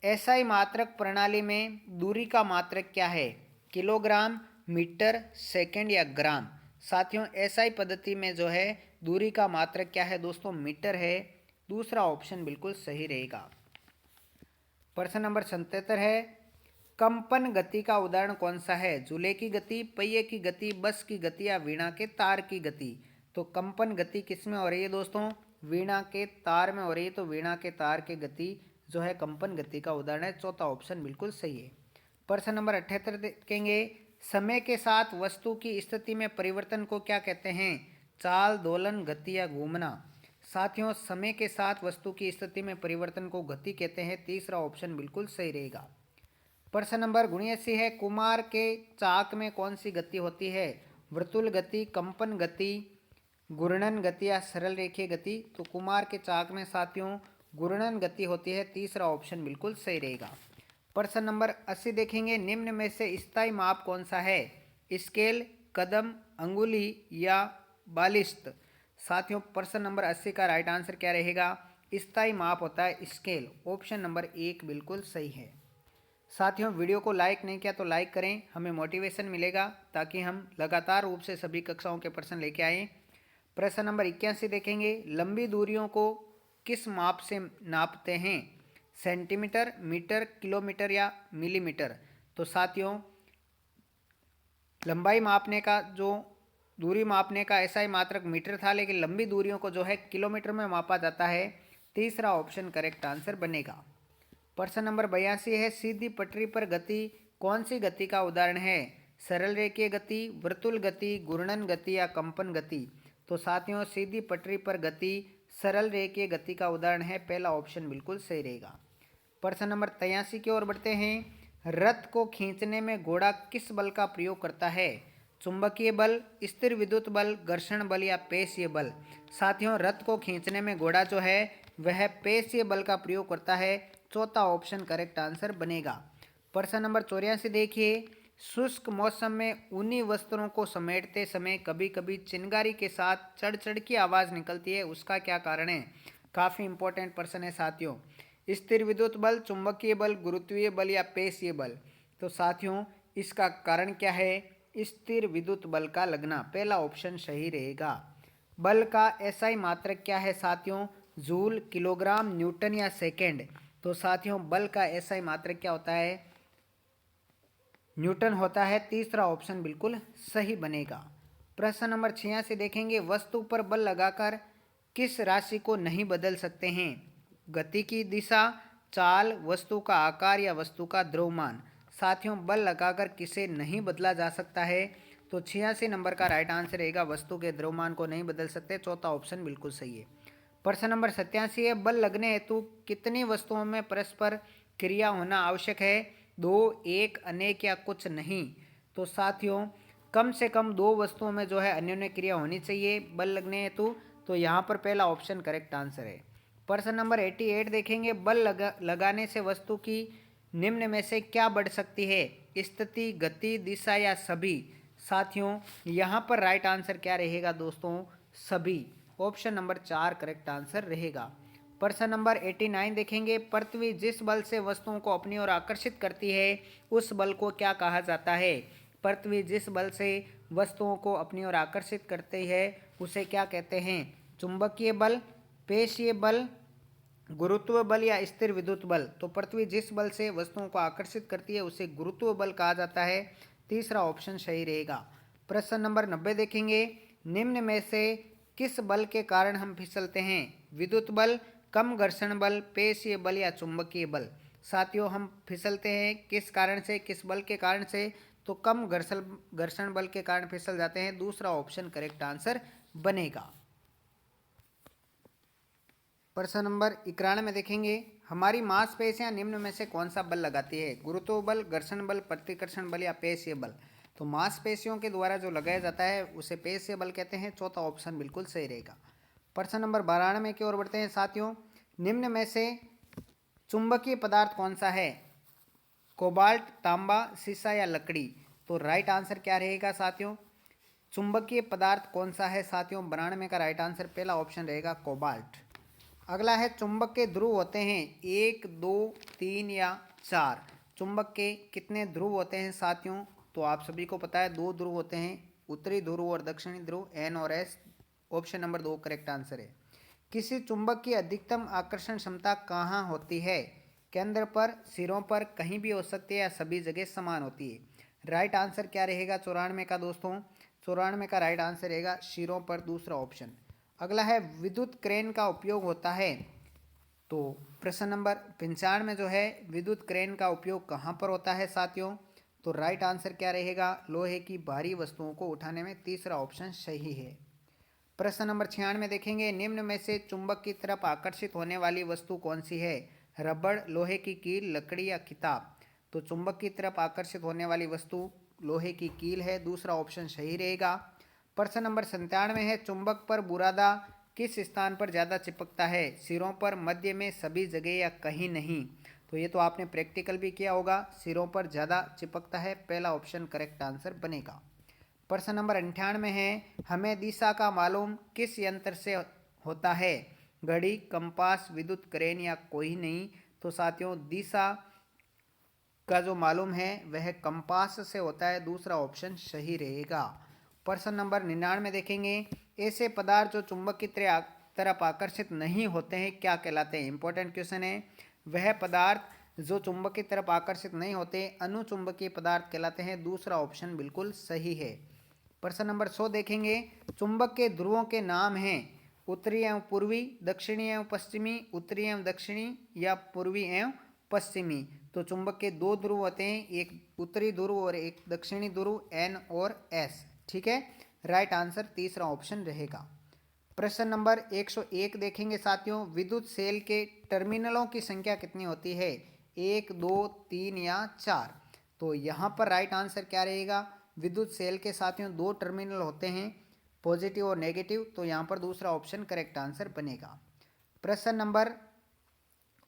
एसआई मात्रक प्रणाली में दूरी का मात्रक क्या है? किलोग्राम, मीटर, सेकंड या ग्राम? साथियों एसआई पद्धति में जो है दूरी का मात्रक क्या है दोस्तों? मीटर है। दूसरा ऑप्शन बिल्कुल सही रहेगा। प्रश्न नंबर 77 है, कंपन गति का उदाहरण कौन सा है? झूले की गति, पहिए की गति, बस की गति या वीणा के तार की गति? तो कंपन गति किस में हो रही है दोस्तों? वीणा के तार में हो रही है। तो वीणा के तार की गति जो है कंपन गति का उदाहरण है। चौथा ऑप्शन बिल्कुल सही है। प्रश्न नंबर 78 देखेंगे, समय के साथ वस्तु की स्थिति में परिवर्तन को क्या कहते हैं? चाल, दोलन, गति या घूमना? साथियों समय के साथ वस्तु की स्थिति में परिवर्तन को गति कहते हैं। तीसरा ऑप्शन बिल्कुल सही रहेगा। प्रश्न नंबर 79 है, कुमार के चाक में कौन सी गति होती है? वर्तुल गति, कंपन गति, घूर्णन गति या सरल रेखीय गति? तो कुमार के चाक में साथियों घूर्णन गति होती है। तीसरा ऑप्शन बिल्कुल सही रहेगा। प्रश्न नंबर 80 देखेंगे, निम्न में से स्थायी माप कौन सा है? स्केल, कदम, अंगुली या बालिश्त? साथियों प्रश्न नंबर 80 का राइट आंसर क्या रहेगा? स्थायी माप होता है स्केल। ऑप्शन नंबर 1 बिल्कुल सही है। साथियों वीडियो को लाइक नहीं किया तो लाइक करें, हमें मोटिवेशन मिलेगा ताकि हम लगातार रूप से सभी कक्षाओं के प्रश्न लेके आएँ। प्रश्न नंबर 81 देखेंगे, लंबी दूरियों को किस माप से नापते हैं? सेंटीमीटर, मीटर, किलोमीटर या मिलीमीटर? तो साथियों लंबाई मापने का जो दूरी मापने का ऐसा ही मात्रक मीटर था, लेकिन लंबी दूरियों को जो है किलोमीटर में मापा जाता है। तीसरा ऑप्शन करेक्ट आंसर बनेगा। प्रश्न नंबर 82 है, सीधी पटरी पर गति कौन सी गति का उदाहरण है? सरल रेखीय गति, वर्तुल गति, घूर्णन गति या कंपन गति? तो साथियों सीधी पटरी पर गति सरल रेखीय गति का उदाहरण है। पहला ऑप्शन बिल्कुल सही रहेगा। प्रश्न नंबर 83 की ओर बढ़ते हैं, रथ को खींचने में घोड़ा किस बल का प्रयोग करता है? चुंबकीय बल, स्थिर विद्युत बल, घर्षण बल या पेशीय बल। साथियों, रथ को खींचने में घोड़ा जो है वह पेशीय बल का प्रयोग करता है। चौथा ऑप्शन करेक्ट आंसर बनेगा। प्रश्न नंबर 84 देखिए, शुष्क मौसम में ऊनी वस्त्रों को समेटते समय कभी कभी चिंगारी के साथ चढ़ चढ़ की आवाज निकलती है, उसका क्या कारण है? काफी इंपॉर्टेंट प्रश्न है साथियों। स्थिर विद्युत बल, चुंबकीय बल, गुरुत्वीय बल या पेशीय बल। तो साथियों, इसका कारण क्या है? स्थिर विद्युत बल का लगना, पहला ऑप्शन सही रहेगा। बल का एसआई मात्रक क्या है साथियों? जूल, किलोग्राम, न्यूटन या सेकेंड। तो साथियों, बल का एसआई मात्रक क्या होता है? न्यूटन होता है। तीसरा ऑप्शन बिल्कुल सही बनेगा। प्रश्न नंबर 86 देखेंगे, वस्तु पर बल लगाकर किस राशि को नहीं बदल सकते हैं? गति की दिशा, चाल, वस्तु का आकार या वस्तु का द्रव्यमान। साथियों, बल लगाकर किसे नहीं बदला जा सकता है? तो 86 नंबर का राइट आंसर रहेगा, वस्तु के द्रव्यमान को नहीं बदल सकते। चौथा ऑप्शन बिल्कुल सही है। प्रश्न नंबर 87 है, बल लगने हेतु कितनी वस्तुओं में परस्पर क्रिया होना आवश्यक है? 2, 1, अनेक या कुछ नहीं। तो साथियों, कम से कम 2 वस्तुओं में जो है अन्योन्य क्रिया होनी चाहिए बल लगने हेतु। तो यहाँ पर पहला ऑप्शन करेक्ट आंसर है। प्रश्न नंबर 88 देखेंगे, बल लगाने से वस्तु की निम्न में से क्या बढ़ सकती है? स्थिति, गति, दिशा या सभी। साथियों, यहाँ पर राइट आंसर क्या रहेगा दोस्तों? सभी। ऑप्शन नंबर 4 करेक्ट आंसर रहेगा। प्रश्न नंबर 89 देखेंगे, पृथ्वी जिस बल से वस्तुओं को अपनी ओर आकर्षित करती है उस बल को क्या कहा जाता है? पृथ्वी जिस बल से वस्तुओं को अपनी ओर आकर्षित करती है उसे क्या कहते हैं? चुंबकीय बल, पेशीय बल, गुरुत्व बल या स्थिर विद्युत बल। तो पृथ्वी जिस बल से वस्तुओं को आकर्षित करती है उसे गुरुत्व बल कहा जाता है। तीसरा ऑप्शन सही रहेगा। प्रश्न नंबर 90 देखेंगे, निम्न में से किस बल के कारण हम फिसलते हैं? विद्युत बल, कम घर्षण बल, पेशीय बल या चुंबकीय बल। साथियों, हम फिसलते हैं किस कारण से, किस बल के कारण से? तो कम घर्षण बल के कारण फिसल जाते हैं। दूसरा ऑप्शन करेक्ट आंसर बनेगा। प्रश्न नंबर 91 में देखेंगे, हमारी मांसपेशियां निम्न में से कौन सा बल लगाती है? गुरुत्व बल, घर्षण बल, प्रतिकर्षण बल या पेशीय बल। तो मांसपेशियों के द्वारा जो लगाया जाता है उसे पेशीय बल कहते हैं। चौथा ऑप्शन बिल्कुल सही रहेगा। प्रश्न नंबर 92 की ओर बढ़ते हैं साथियों, निम्न में से चुंबकीय पदार्थ कौन सा है? कोबाल्ट, तांबा, सीसा या लकड़ी। तो राइट आंसर क्या रहेगा साथियों? चुंबकीय पदार्थ कौन सा है साथियों? 92 का राइट आंसर पहला ऑप्शन रहेगा, कोबाल्ट। अगला है, चुंबक के ध्रुव होते हैं 1, 2, 3 या 4। चुंबक के कितने ध्रुव होते हैं साथियों? तो आप सभी को पता है 2 ध्रुव होते हैं, उत्तरी ध्रुव और दक्षिणी ध्रुव, एन और S. Option number 2 correct answer है। किसी चुंबक की अधिकतम आकर्षण क्षमता कहाँ होती है? केंद्र पर, सिरों पर, कहीं भी हो सकती है या सभी जगह समान होती है। राइट आंसर क्या रहेगा 94 का दोस्तों? 94 का राइट आंसर रहेगा सिरों पर, दूसरा ऑप्शन। अगला है, विद्युत क्रेन का उपयोग होता है। तो प्रश्न नंबर 95 में जो है विद्युत क्रेन का उपयोग कहाँ पर होता है साथियों? तो राइट आंसर क्या रहेगा? लोहे की भारी वस्तुओं को उठाने में। तीसरा ऑप्शन सही है। प्रश्न नंबर 96 में देखेंगे, निम्न में से चुंबक की तरफ आकर्षित होने वाली वस्तु कौन सी है? रबड़, लोहे की कील, लकड़ी या किताब। तो चुंबक की तरफ आकर्षित होने वाली वस्तु लोहे की कील है। दूसरा ऑप्शन सही रहेगा। प्रश्न नंबर 97 है, चुंबक पर बुरादा किस स्थान पर ज़्यादा चिपकता है? सिरों पर, मध्य में, सभी जगह या कहीं नहीं। तो ये तो आपने प्रैक्टिकल भी किया होगा, सिरों पर ज़्यादा चिपकता है। पहला ऑप्शन करेक्ट आंसर बनेगा। प्रश्न नंबर 98 है, हमें दिशा का मालूम किस यंत्र से होता है? घड़ी, कंपास, विद्युत क्रेन या कोई नहीं। तो साथियों, दिशा का जो मालूम है वह कंपास से होता है। दूसरा ऑप्शन सही रहेगा। प्रश्न नंबर 99 देखेंगे, ऐसे पदार्थ जो चुंबक की तरफ आकर्षित नहीं होते हैं क्या कहलाते हैं? इंपॉर्टेंट क्वेश्चन है। वह पदार्थ जो चुंबक की तरफ आकर्षित नहीं होते अनुचुंबकीय पदार्थ कहलाते हैं। दूसरा ऑप्शन बिल्कुल सही है। प्रश्न नंबर 100 देखेंगे, चुंबक के ध्रुवों के नाम हैं उत्तरी एवं पूर्वी, दक्षिणी एवं पश्चिमी, उत्तरी एवं दक्षिणी या पूर्वी एवं पश्चिमी। तो चुंबक के 2 ध्रुव होते हैं, एक उत्तरी ध्रुव और एक दक्षिणी ध्रुव, एन और एस। ठीक है, राइट आंसर तीसरा ऑप्शन रहेगा। प्रश्न नंबर 101 देखेंगे साथियों, विद्युत सेल के टर्मिनलों की संख्या कितनी होती है? 1, 2, 3 या 4। तो यहाँ पर राइट आंसर क्या रहेगा? विद्युत सेल के साथियों दो टर्मिनल होते हैं, पॉजिटिव और नेगेटिव, तो यहाँ पर दूसरा ऑप्शन करेक्ट आंसर बनेगा। प्रश्न नंबर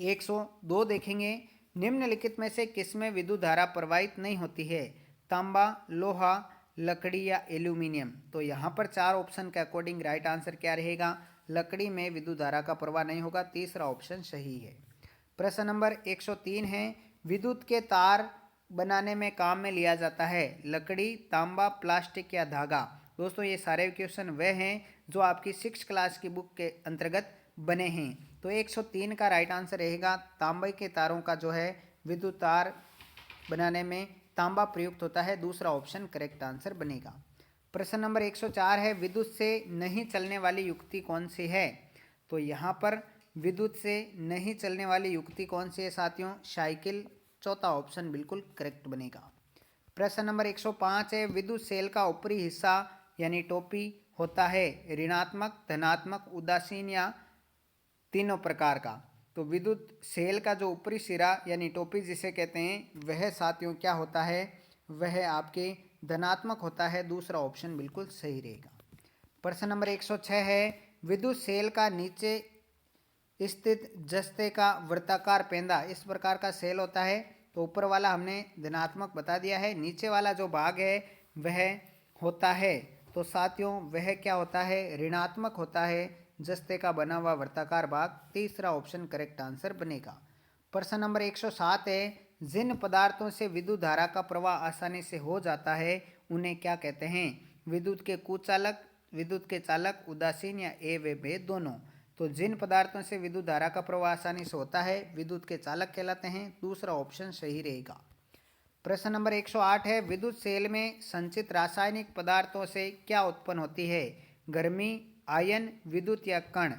102 देखेंगे, निम्नलिखित में से किसमें विद्युत धारा प्रवाहित नहीं होती है? तांबा, लोहा, लकड़ी या एल्यूमिनियम। तो यहाँ पर चार ऑप्शन के अकॉर्डिंग राइट आंसर क्या रहेगा? लकड़ी में विद्युत धारा का प्रवाह नहीं होगा, तीसरा ऑप्शन सही है। प्रश्न नंबर 103 है, विद्युत के तार बनाने में काम में लिया जाता है लकड़ी, तांबा, प्लास्टिक या धागा। दोस्तों ये सारे क्वेश्चन वह हैं जो आपकी 6th क्लास की बुक के अंतर्गत बने हैं। तो 103 का राइट आंसर रहेगा तांबे के तारों का जो है विद्युत तार बनाने में तांबा प्रयुक्त होता है, दूसरा ऑप्शन करेक्ट आंसर बनेगा। प्रश्न नंबर 104 है, विद्युत से नहीं चलने वाली युक्ति कौन सी है? तो यहाँ पर विद्युत से नहीं चलने वाली युक्ति कौन सी है साथियों? साइकिल, चौथा ऑप्शन बिल्कुल करेक्ट बनेगा। प्रश्न नंबर 105 है, विद्युत सेल का ऊपरी हिस्सा यानी टोपी होता है ऋणात्मक, धनात्मक, उदासीन या तीनों प्रकार का। तो विद्युत सेल का जो ऊपरी सिरा यानी टोपी जिसे कहते हैं वह साथियों क्या होता है? वह आपके धनात्मक होता है, दूसरा ऑप्शन बिल्कुल सही रहेगा। प्रश्न नंबर 106 है, विद्युत सेल का नीचे स्थित जस्ते का वृत्ताकार पेंदा इस प्रकार का सेल होता है। तो ऊपर वाला हमने धनात्मक बता दिया है, नीचे वाला जो भाग है वह होता है, तो साथियों वह क्या होता है? ऋणात्मक होता है, जस्ते का बना हुआ वृत्ताकार भाग, तीसरा ऑप्शन करेक्ट आंसर बनेगा। प्रश्न नंबर 107 है, जिन पदार्थों से विद्युत धारा का प्रवाह आसानी से हो जाता है उन्हें क्या कहते हैं? विद्युत के कुचालक, विद्युत के चालक, उदासीन या ए व बे दोनों। तो जिन पदार्थों से विद्युत धारा का प्रवाह आसानी से होता है विद्युत के चालक कहलाते हैं, दूसरा ऑप्शन सही रहेगा। प्रश्न नंबर 108 है, विद्युत सेल में संचित रासायनिक पदार्थों से क्या उत्पन्न होती है? गर्मी, आयन, विद्युत या कण।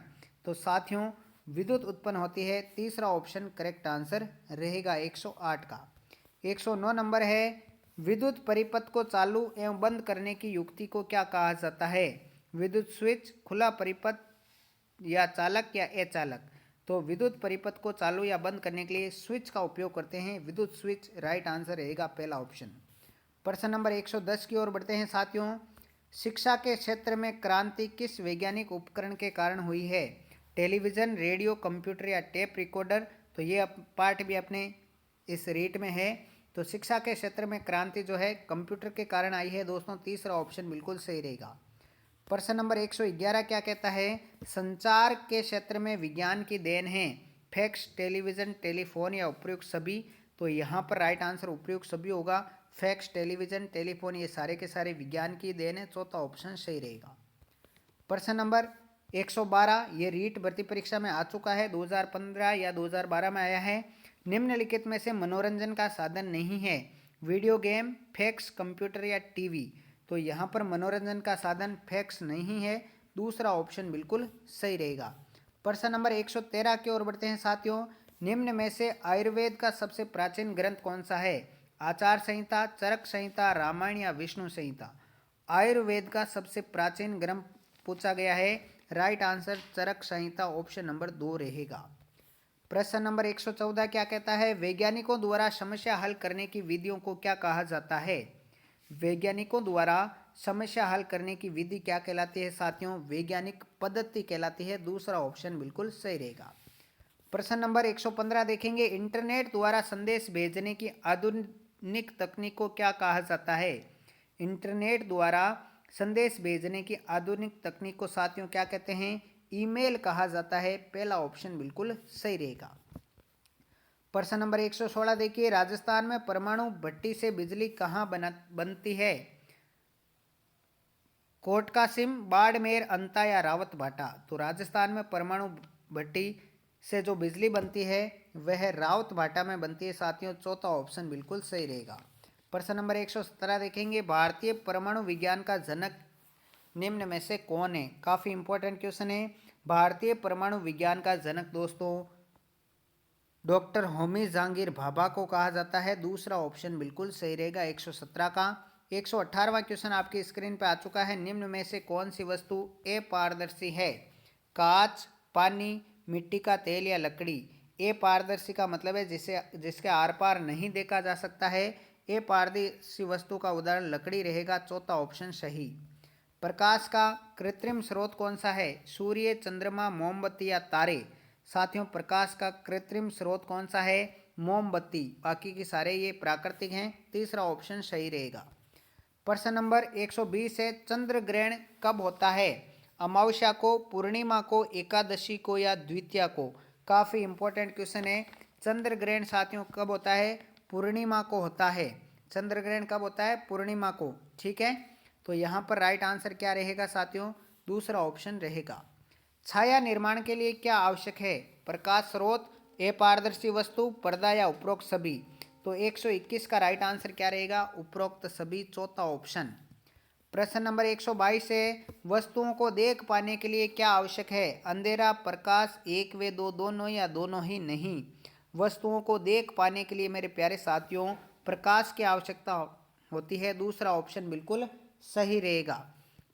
तो साथियों विद्युत उत्पन्न होती है, तीसरा ऑप्शन करेक्ट आंसर रहेगा 108 का। 109 नंबर है, विद्युत परिपथ को चालू एवं बंद करने की युक्ति को क्या कहा जाता है? विद्युत स्विच, खुला परिपथ या चालक या अचालक। तो विद्युत परिपथ को चालू या बंद करने के लिए स्विच का उपयोग करते हैं, विद्युत स्विच राइट आंसर रहेगा पहला ऑप्शन। प्रश्न नंबर 110 की ओर बढ़ते हैं साथियों, शिक्षा के क्षेत्र में क्रांति किस वैज्ञानिक उपकरण के कारण हुई है? टेलीविज़न, रेडियो, कंप्यूटर या टेप रिकॉर्डर। तो ये पार्ट भी अपने इस रीट में है। तो शिक्षा के क्षेत्र में क्रांति जो है कंप्यूटर के कारण आई है दोस्तों, तीसरा ऑप्शन बिल्कुल सही रहेगा। प्रश्न नंबर 111 क्या कहता है? संचार के क्षेत्र में विज्ञान की देन है फैक्स, टेलीविज़न, टेलीफोन या उपयुक्त सभी। तो यहाँ पर राइट आंसर उपयुक्त सभी होगा, फैक्स, टेलीविज़न, टेलीफोन ये सारे के सारे विज्ञान की देन है, चौथा ऑप्शन सही रहेगा। प्रश्न नंबर 112 ये रीट भर्ती परीक्षा में आ चुका है, 2015 या 2012 में आया है। निम्नलिखित में से मनोरंजन का साधन नहीं है? वीडियो गेम, फैक्स, कंप्यूटर या टीवी। तो यहाँ पर मनोरंजन का साधन फैक्स नहीं है, दूसरा ऑप्शन बिल्कुल सही रहेगा। प्रश्न नंबर 113 की ओर बढ़ते हैं साथियों, निम्न में से आयुर्वेद का सबसे प्राचीन ग्रंथ कौन सा है? आचार संहिता, चरक संहिता, रामायण या विष्णु संहिता। आयुर्वेद का सबसे प्राचीन ग्रंथ पूछा गया है, राइट आंसर चरक संहिता ऑप्शन नंबर 2 रहेगा। प्रश्न नंबर 114 क्या कहता है? वैज्ञानिकों द्वारा समस्या हल करने की विधियों को क्या कहा जाता है? वैज्ञानिकों द्वारा समस्या हल करने की विधि क्या कहलाती है साथियों? वैज्ञानिक पद्धति कहलाती है, दूसरा ऑप्शन बिल्कुल सही रहेगा। प्रश्न नंबर 115 देखेंगे, इंटरनेट द्वारा संदेश भेजने की आधुनिक तकनीक को क्या कहा जाता है? इंटरनेट द्वारा संदेश भेजने की आधुनिक तकनीक को साथियों क्या कहते हैं? ईमेल कहा जाता है, पहला ऑप्शन बिल्कुल सही रहेगा। प्रश्न नंबर 116 देखिए, राजस्थान में परमाणु भट्टी से बिजली कहाँ बनती है? कोटकासिम, बाड़मेर, अंता या रावत भाटा। तो राजस्थान में परमाणु भट्टी से जो बिजली बनती है वह रावत भाटा में बनती है साथियों, चौथा ऑप्शन बिल्कुल सही रहेगा। प्रश्न नंबर 117 देखेंगे, भारतीय परमाणु विज्ञान का जनक निम्न में से कौन है? काफ़ी इंपॉर्टेंट क्वेश्चन है। भारतीय परमाणु विज्ञान का जनक दोस्तों डॉक्टर होमी जहांगीर भाभा को कहा जाता है, दूसरा ऑप्शन बिल्कुल सही रहेगा 117 का। 118वां क्वेश्चन आपकी स्क्रीन पर आ चुका है, निम्न में से कौन सी वस्तु अपारदर्शी है? कांच, पानी, मिट्टी का तेल या लकड़ी। अपारदर्शी का मतलब है जिसके आर पार नहीं देखा जा सकता है, अपारदर्शी वस्तु का उदाहरण लकड़ी रहेगा, चौथा ऑप्शन सही। प्रकाश का कृत्रिम स्रोत कौन सा है? सूर्य, चंद्रमा, मोमबत्ती या तारे? साथियों, प्रकाश का कृत्रिम स्रोत कौन सा है? मोमबत्ती। बाकी के सारे ये प्राकृतिक हैं, तीसरा ऑप्शन सही रहेगा। प्रश्न नंबर 120 है, चंद्र ग्रहण कब होता है? अमावस्या को, पूर्णिमा को, एकादशी को या द्वितीया को? काफी इंपॉर्टेंट क्वेश्चन है। चंद्र ग्रहण साथियों कब होता है? पूर्णिमा को होता है। चंद्र ग्रहण कब होता है? पूर्णिमा को। ठीक है, तो यहाँ पर राइट आंसर क्या रहेगा साथियों? दूसरा ऑप्शन रहेगा। छाया निर्माण के लिए क्या आवश्यक है? प्रकाश स्रोत, अपारदर्शी वस्तु, पर्दा या उपरोक्त सभी? तो 121 का राइट आंसर क्या रहेगा? उपरोक्त सभी, चौथा ऑप्शन। प्रश्न नंबर 122 है, वस्तुओं को देख पाने के लिए क्या आवश्यक है? अंधेरा, प्रकाश, एक व दो, दोनों या दोनों ही नहीं? वस्तुओं को देख पाने के लिए मेरे प्यारे साथियों प्रकाश की आवश्यकता होती है, दूसरा ऑप्शन बिल्कुल सही रहेगा।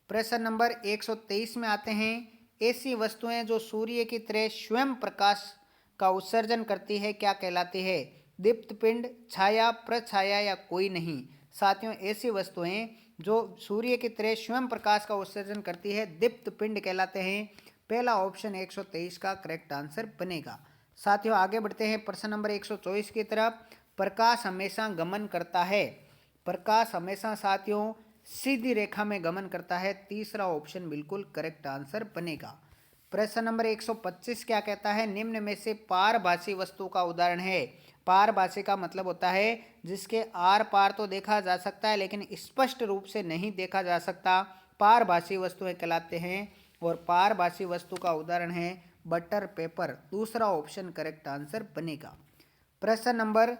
प्रश्न नंबर 123 में आते हैं, ऐसी वस्तुएं जो सूर्य की तरह स्वयं प्रकाश का उत्सर्जन करती है क्या कहलाती है? दीप्त पिंड, छाया, प्रछाया या कोई नहीं? साथियों, ऐसी वस्तुएं जो सूर्य की तरह स्वयं प्रकाश का उत्सर्जन करती है दीप्त पिंड कहलाते हैं। पहला ऑप्शन 123 का करेक्ट आंसर बनेगा। साथियों, आगे बढ़ते हैं प्रश्न नंबर 124 की तरफ। प्रकाश हमेशा गमन करता है। प्रकाश हमेशा साथियों सीधी रेखा में गमन करता है, तीसरा ऑप्शन बिल्कुल करेक्ट आंसर बनेगा। प्रश्न नंबर 125 क्या कहता है? निम्न में से पारभासी वस्तु का उदाहरण है। पारभासी का मतलब होता है जिसके आर पार तो देखा जा सकता है लेकिन स्पष्ट रूप से नहीं देखा जा सकता, पारभासी वस्तुएं कहलाते हैं। और पारभासी वस्तु का उदाहरण है बटर पेपर, दूसरा ऑप्शन करेक्ट आंसर बनेगा। प्रश्न नंबर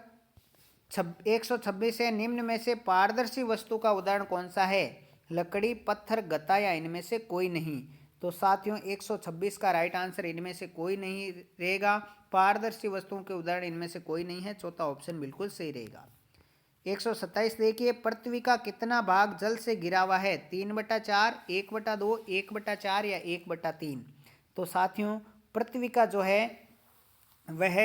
126 है, निम्न में से पारदर्शी वस्तु का उदाहरण कौन सा है? लकड़ी, पत्थर, गत्ता या इनमें से कोई नहीं? तो साथियों 126 का राइट आंसर इनमें से कोई नहीं रहेगा। पारदर्शी वस्तुओं के उदाहरण इनमें से कोई नहीं है, चौथा ऑप्शन बिल्कुल सही रहेगा। 127 देखिए, पृथ्वी का कितना भाग जल से घिरा हुआ है? 3/4, 1/2, 1/4 या 1/3? तो साथियों पृथ्वी का जो है वह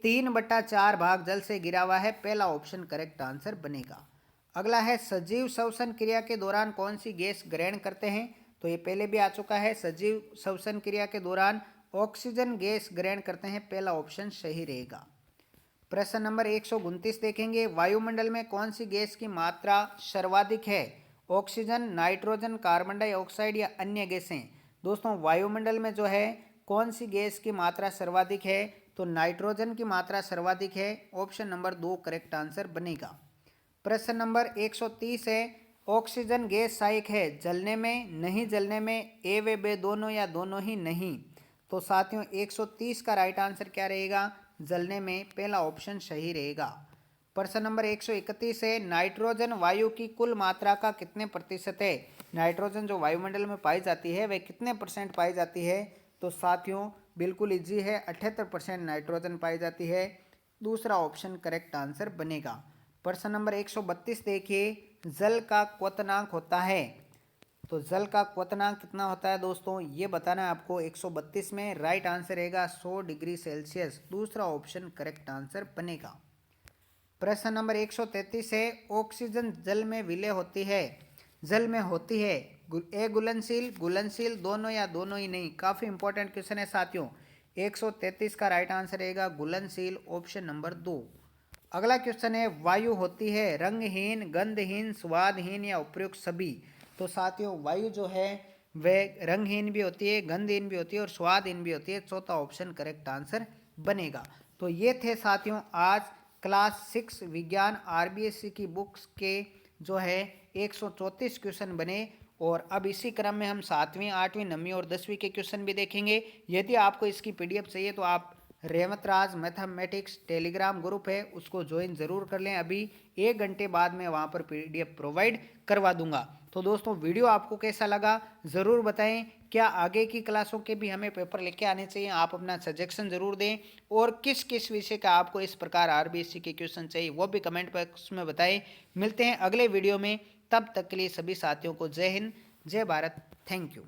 3/4 भाग जल से घिरा हुआ है, पहला ऑप्शन करेक्ट आंसर बनेगा। अगला है, सजीव श्वसन क्रिया के दौरान कौन सी गैस ग्रहण करते हैं? तो ये पहले भी आ चुका है, सजीव श्वसन क्रिया के दौरान ऑक्सीजन गैस ग्रहण करते हैं, पहला ऑप्शन सही रहेगा। प्रश्न नंबर 129 देखेंगे, वायुमंडल में कौन सी गैस की मात्रा सर्वाधिक है? ऑक्सीजन, नाइट्रोजन, कार्बन डाइऑक्साइड या अन्य गैसें? दोस्तों वायुमंडल में जो है कौन सी गैस की मात्रा सर्वाधिक है? तो नाइट्रोजन की मात्रा सर्वाधिक है, ऑप्शन नंबर 2 करेक्ट आंसर बनेगा। प्रश्न नंबर 130 है, ऑक्सीजन गैस सहायक है जलने में, नहीं जलने में, ए व बे दोनों या दोनों ही नहीं? तो साथियों 130 का राइट आंसर क्या रहेगा? जलने में, पहला ऑप्शन सही रहेगा। प्रश्न नंबर 131 है, नाइट्रोजन वायु की कुल मात्रा का कितने प्रतिशत है? नाइट्रोजन जो वायुमंडल में पाई जाती है वह कितने % पाई जाती है? तो साथियों बिल्कुल इजी है, 78% नाइट्रोजन पाई जाती है, दूसरा ऑप्शन करेक्ट आंसर बनेगा। प्रश्न नंबर 132 देखिए, जल का क्वथनांक होता है। तो जल का क्वथनांक कितना होता है दोस्तों, ये बताना है आपको। 132 में राइट आंसर रहेगा 100 डिग्री सेल्सियस, दूसरा ऑप्शन करेक्ट आंसर बनेगा। प्रश्न नंबर 133 है, ऑक्सीजन जल में विलय होती है, जल में होती है, ए घुलनशील, घुलनशील, दोनों या दोनों ही नहीं? काफ़ी इंपॉर्टेंट क्वेश्चन है साथियों। 133 का राइट आंसर रहेगा घुलनशील, ऑप्शन नंबर 2। अगला क्वेश्चन है, वायु होती है रंगहीन, गंधहीन, स्वादहीन या उपयुक्त सभी? तो साथियों वायु जो है वह रंगहीन भी होती है, गंधहीन भी होती है और स्वादहीन भी होती है, चौथा ऑप्शन करेक्ट आंसर बनेगा। तो ये थे साथियों आज क्लास 6 विज्ञान आरबीएससी की बुक्स के जो है 134 क्वेश्चन बने। और अब इसी क्रम में हम 7वीं, 8वीं, 9वीं और 10वीं के क्वेश्चन भी देखेंगे। यदि आपको इसकी पीडीएफ चाहिए तो आप रेवंतराज मैथमेटिक्स टेलीग्राम ग्रुप है उसको ज्वाइन ज़रूर कर लें, अभी 1 घंटे बाद मैं वहाँ पर पीडीएफ प्रोवाइड करवा दूंगा। तो दोस्तों वीडियो आपको कैसा लगा ज़रूर बताएं। क्या आगे की क्लासों के भी हमें पेपर लेके आने चाहिए? आप अपना सजेशन ज़रूर दें। और किस किस विषय का आपको इस प्रकार आरबीएससी के क्वेश्चन चाहिए वो भी कमेंट बॉक्स में बताएं। मिलते हैं अगले वीडियो में, तब तक के लिए सभी साथियों को जय हिंद, जय भारत, थैंक यू।